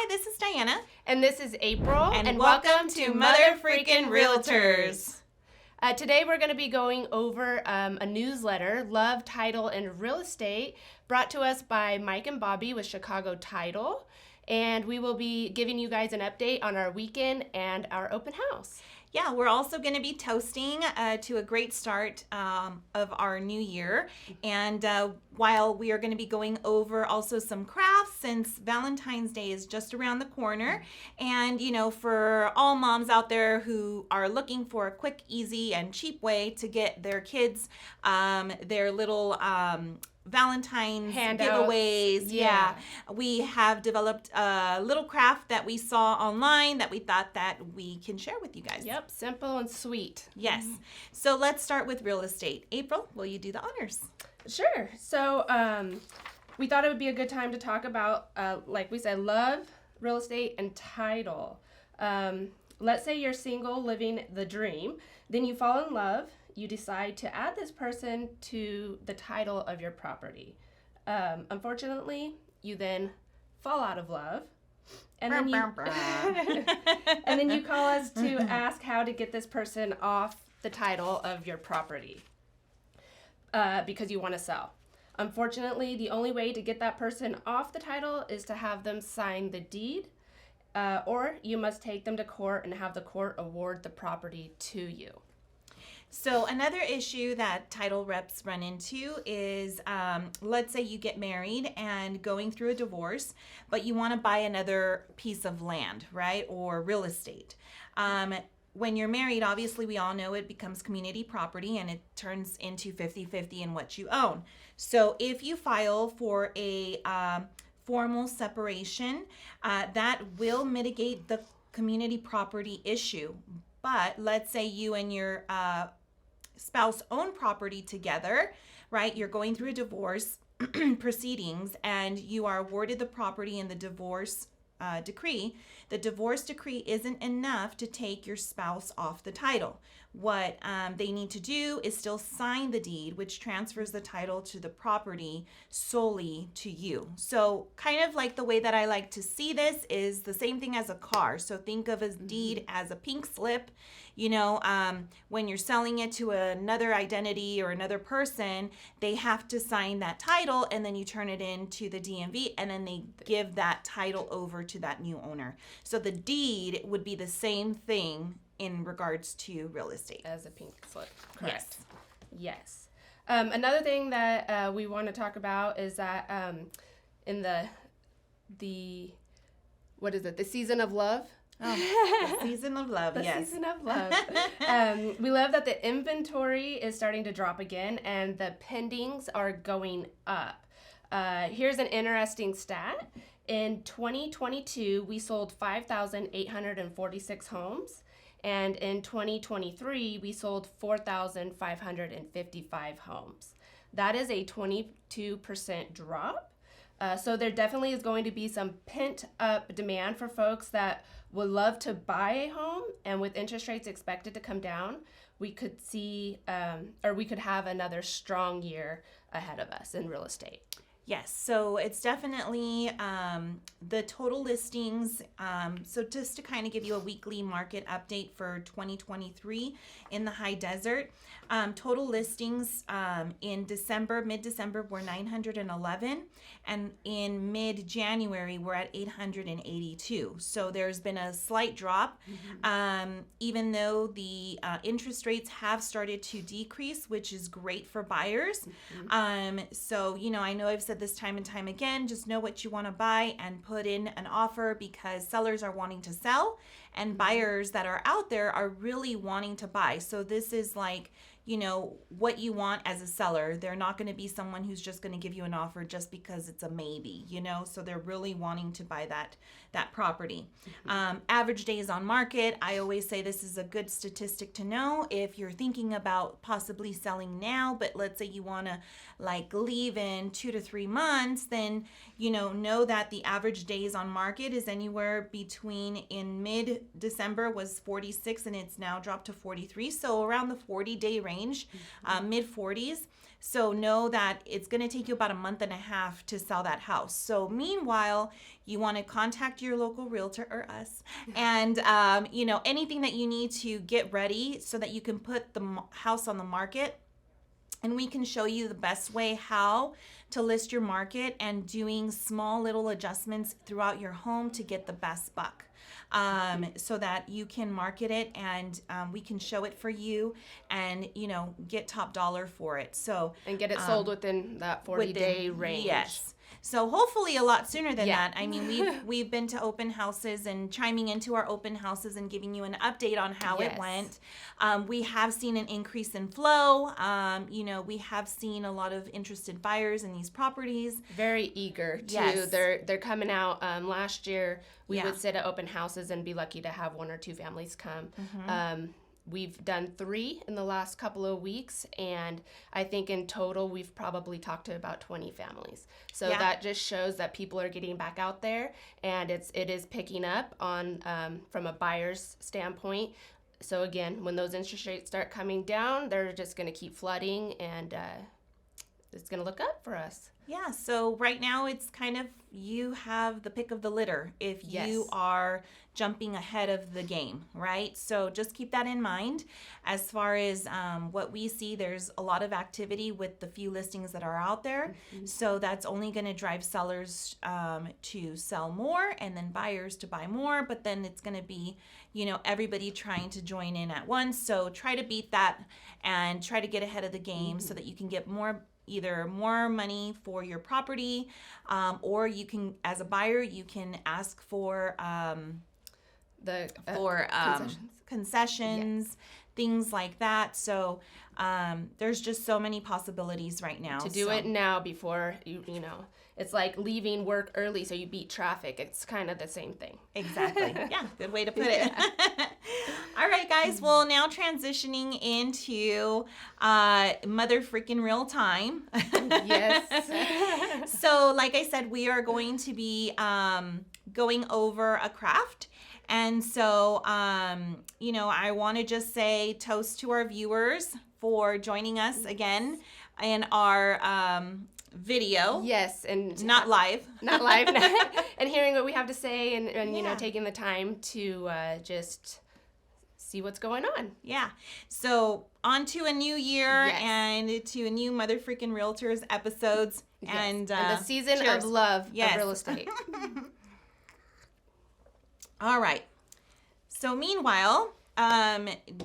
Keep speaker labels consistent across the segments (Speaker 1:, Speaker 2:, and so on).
Speaker 1: this is Diana.
Speaker 2: And this is April.
Speaker 1: And welcome to Mother Freaking Realtors.
Speaker 2: Today we're going to be going over a newsletter, Love, Title, and Real Estate, brought to us by Mike and Bobby with Chicago Title. And we will be giving you guys an update on our weekend and our open house.
Speaker 1: Yeah, we're also going to be toasting to a great start of our new year. And while we are going to be going over also some crafts, since Valentine's Day is just around the corner. And, you know, for all moms out there who are looking for a quick, easy, and cheap way to get their kids their little Valentine's
Speaker 2: handouts,
Speaker 1: giveaways. Yeah. We have developed a little craft that we saw online that we thought that we can share with you guys.
Speaker 2: Yep, simple and sweet.
Speaker 1: Yes. So let's start with real estate. April, will you do the honors?
Speaker 2: Sure. So we thought it would be a good time to talk about, like we said, love, real estate, and title. Let's say you're single, living the dream. Then you fall in love. You decide to add this person to the title of your property. Unfortunately, you then fall out of love. And then and then you call us to ask how to get this person off the title of your property because you want to sell. Unfortunately, the only way to get that person off the title is to have them sign the deed, or you must take them to court and have the court award the property to you.
Speaker 1: So another issue that title reps run into is, let's say you get married and going through a divorce, but you want to buy another piece of land, right, or real estate. When you're married, obviously we all know it becomes community property and it turns into 50-50 in what you own. So if you file for a formal separation, that will mitigate the community property issue. But let's say you and your spouse own property together, right? You're going through a divorce proceedings and you are awarded the property in the divorce decree. The divorce decree isn't enough to take your spouse off the title. What they need to do is still sign the deed, which transfers the title to the property solely to you. So kind of like the way that I like to see this is the same thing as a car. So think of a deed as a pink slip. You know, when you're selling it to another identity or another person, they have to sign that title and then you turn it into the DMV and then they give that title over to that new owner. So the deed would be the same thing in regards to real estate.
Speaker 2: As a pink slip. Correct. Yes. Another thing that we want to talk about is that in the what is it? The season of love.
Speaker 1: Oh, the season of love, yes.
Speaker 2: The season of love. We love that the inventory is starting to drop again and the pendings are going up. Here's an interesting stat. In 2022, we sold 5,846 homes. And in 2023, we sold 4,555 homes. That is a 22% drop. So there definitely is going to be some pent-up demand for folks that would love to buy a home. And with interest rates expected to come down, we could see, or we could have another strong year ahead of us in real estate.
Speaker 1: Yes, so it's definitely the total listings. So just to kind of give you a weekly market update for 2023 in the high desert, total listings in December, mid-December, were 911, and in mid-January, we're at 882. So there's been a slight drop, even though the interest rates have started to decrease, which is great for buyers. So, you know, I know I've said this time and time again, just know what you want to buy and put in an offer because sellers are wanting to sell and buyers that are out there are really wanting to buy. So this is like, you know, what you want as a seller. They're not going to be someone who's just going to give you an offer just because it's a maybe, you know, so they're really wanting to buy that property. Average days on market. I always say this is a good statistic to know if you're thinking about possibly selling now, but let's say you want to like leave in 2 to 3 months, then, you know that the average days on market is anywhere between, in mid-December was 46 and it's now dropped to 43. So around the 40-day range, mid 40s. So know that it's going to take you about a month and a half to sell that house. So meanwhile, you want to contact your local realtor or us, and anything that you need to get ready so that you can put the house on the market. And we can show you the best way how to list your market and doing small little adjustments throughout your home to get the best buck. So that you can market it, and we can show it for you and, get top dollar for it. So
Speaker 2: and get it sold within that 40-day range.
Speaker 1: Yes. So hopefully a lot sooner than
Speaker 2: Yeah.
Speaker 1: that. I mean, we've been to open houses and chiming into our open houses and giving you an update on how
Speaker 2: Yes.
Speaker 1: it went. We have seen an increase in flow. We have seen a lot of interested buyers in these properties.
Speaker 2: Very eager too.
Speaker 1: Yes.
Speaker 2: They're coming out. Last year we
Speaker 1: Yeah.
Speaker 2: would sit at open houses and be lucky to have 1 or 2 families come. We've done 3 in the last couple of weeks, and I think in total we've probably talked to about 20 families. So
Speaker 1: Yeah.
Speaker 2: that just shows that people are getting back out there, and it is picking up on from a buyer's standpoint. So again, when those interest rates start coming down, they're just going to keep flooding, and it's going to look up for us.
Speaker 1: Yeah, so right now it's kind of, you have the pick of the litter if you
Speaker 2: Yes.
Speaker 1: are jumping ahead of the game, right? So just keep that in mind. As far as what we see, there's a lot of activity with the few listings that are out there. So that's only going to drive sellers to sell more, and then buyers to buy more. But then it's going to be, everybody trying to join in at once. So try to beat that and try to get ahead of the game so that you can get either more money for your property, or you can, as a buyer, you can ask for concessions, things like that. So there's just so many possibilities right now.
Speaker 2: To do it now before it's like leaving work early so you beat traffic. It's kind of the same thing.
Speaker 1: Exactly. Yeah, good way to put it. All right, guys. Well, now transitioning into mother freaking real time.
Speaker 2: Yes.
Speaker 1: So, like I said, we are going to be going over a craft. And so, I want to just say toast to our viewers for joining us again in our video.
Speaker 2: Yes, and
Speaker 1: not live.
Speaker 2: Not live. And hearing what we have to say, and taking the time to just see what's going on.
Speaker 1: Yeah. So on to a new year,
Speaker 2: Yes.
Speaker 1: and to a new Mother Freaking Realtors episodes.
Speaker 2: Yes.
Speaker 1: And
Speaker 2: the season
Speaker 1: cheers.
Speaker 2: of love
Speaker 1: Yes.
Speaker 2: of real estate.
Speaker 1: All right. So meanwhile,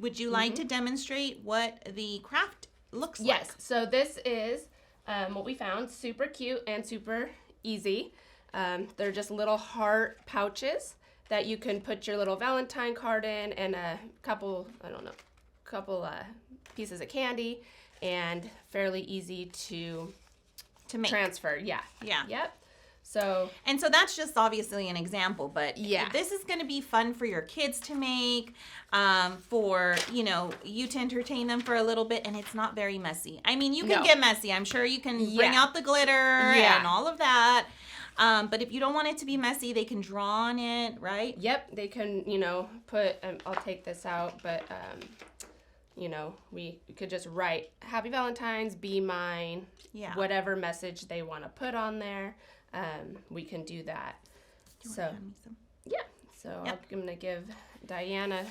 Speaker 1: would you like to demonstrate what the craft looks like?
Speaker 2: Yes. So this is what we found. Super cute and super easy. They're just little heart pouches that you can put your little Valentine card in, and a couple pieces of candy, and fairly easy to
Speaker 1: make.
Speaker 2: transfer. Yeah.
Speaker 1: Yeah.
Speaker 2: Yep. So
Speaker 1: that's just obviously an example, but
Speaker 2: Yeah.
Speaker 1: this is going to be fun for your kids to make, for, you to entertain them for a little bit, and it's not very messy. I mean, you can
Speaker 2: No.
Speaker 1: get messy. I'm sure you can bring
Speaker 2: Yeah.
Speaker 1: out the glitter
Speaker 2: Yeah.
Speaker 1: and all of that. But if you don't want it to be messy, they can draw on it, right?
Speaker 2: Yep, they can, put, I'll take this out, but, we could just write, Happy Valentine's, be mine,
Speaker 1: Yeah.
Speaker 2: whatever message they want to put on there, we can do that.
Speaker 1: Do you
Speaker 2: So,
Speaker 1: wanna hand me some?
Speaker 2: yeah, so
Speaker 1: Yep.
Speaker 2: I'm going to give Diana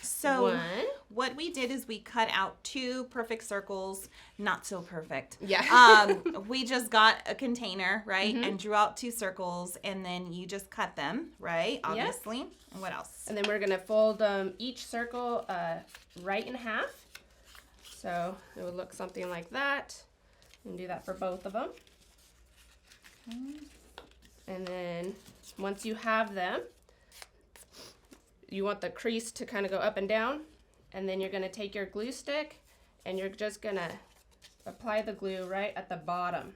Speaker 1: So
Speaker 2: one.
Speaker 1: what we did is we cut out 2 perfect circles, not so perfect.
Speaker 2: Yeah.
Speaker 1: We just got a container, right?
Speaker 2: Mm-hmm.
Speaker 1: And drew out 2 circles, and then you just cut them, right? Obviously. And what else?
Speaker 2: And then we're going to fold each circle right in half. So it would look something like that. And do that for both of them. And then once you have them, you want the crease to kind of go up and down. And then you're going to take your glue stick, and you're just going to apply the glue right at the bottom.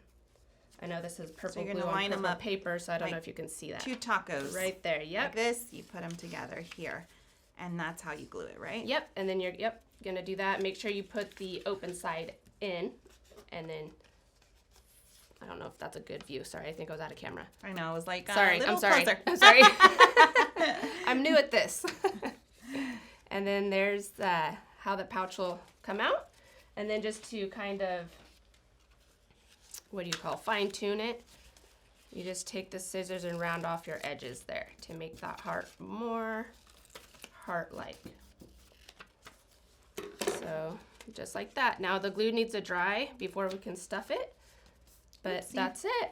Speaker 2: I know this is purple
Speaker 1: you're
Speaker 2: glue
Speaker 1: gonna
Speaker 2: on
Speaker 1: line 'em
Speaker 2: purple
Speaker 1: up
Speaker 2: paper, so I don't
Speaker 1: like
Speaker 2: know if you can see that.
Speaker 1: 2 tacos.
Speaker 2: Right there,
Speaker 1: Like
Speaker 2: yep.
Speaker 1: this, you put them together here. And that's how you glue it, right?
Speaker 2: Yep, and then you're gonna do that. Make sure you put the open side in, and then I don't know if that's a good view. Sorry, I think I was out of camera.
Speaker 1: I know, it was like
Speaker 2: Sorry,
Speaker 1: a little
Speaker 2: I'm sorry.
Speaker 1: closer.
Speaker 2: I'm sorry. I'm new at this. And then there's how the pouch will come out, and then just to kind of fine tune it. You just take the scissors and round off your edges there to make that heart more heart-like. So just like that. Now the glue needs to dry before we can stuff it, but
Speaker 1: Oopsie.
Speaker 2: that's it.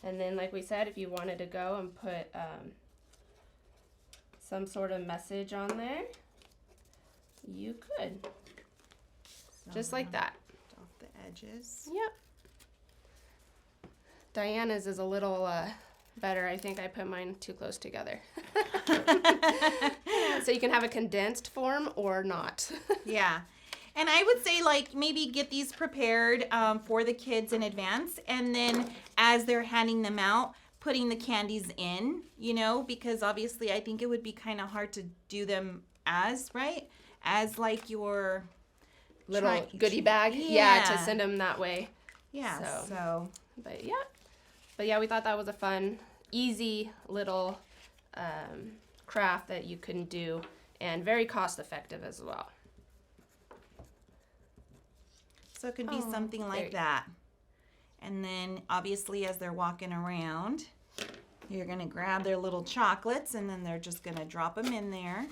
Speaker 2: And then like we said, if you wanted to go and put some sort of message on there, you could.
Speaker 1: So
Speaker 2: Just like that.
Speaker 1: off the edges.
Speaker 2: Yep. Diana's is a little better. I think I put mine too close together. So you can have a condensed form or not.
Speaker 1: Yeah. And I would say, like, maybe get these prepared for the kids in advance. And then as they're handing them out, putting the candies in, you know, because obviously I think it would be kind of hard to do them as, right? As, like, your
Speaker 2: Little goodie bag. Yeah, to send them that way.
Speaker 1: Yeah,
Speaker 2: So. But yeah, we thought that was a fun, easy little craft that you can do, and very cost effective as well.
Speaker 1: So it could be something like that. And then obviously as they're walking around, you're going to grab their little chocolates and then they're just going to drop them in there.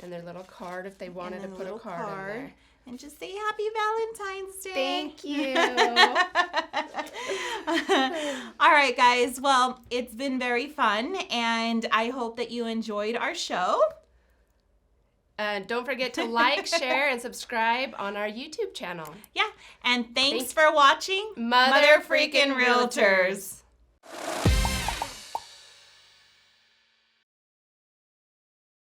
Speaker 2: And their little card if they wanted to
Speaker 1: And then
Speaker 2: put a
Speaker 1: little
Speaker 2: card in there.
Speaker 1: And just say Happy Valentine's Day.
Speaker 2: Thank you.
Speaker 1: All right, guys. Well, it's been very fun, and I hope that you enjoyed our show.
Speaker 2: And don't forget to like, share, and subscribe on our YouTube channel.
Speaker 1: Yeah, and thanks for watching
Speaker 2: Mother
Speaker 1: Freaking
Speaker 2: Freaking Realtors.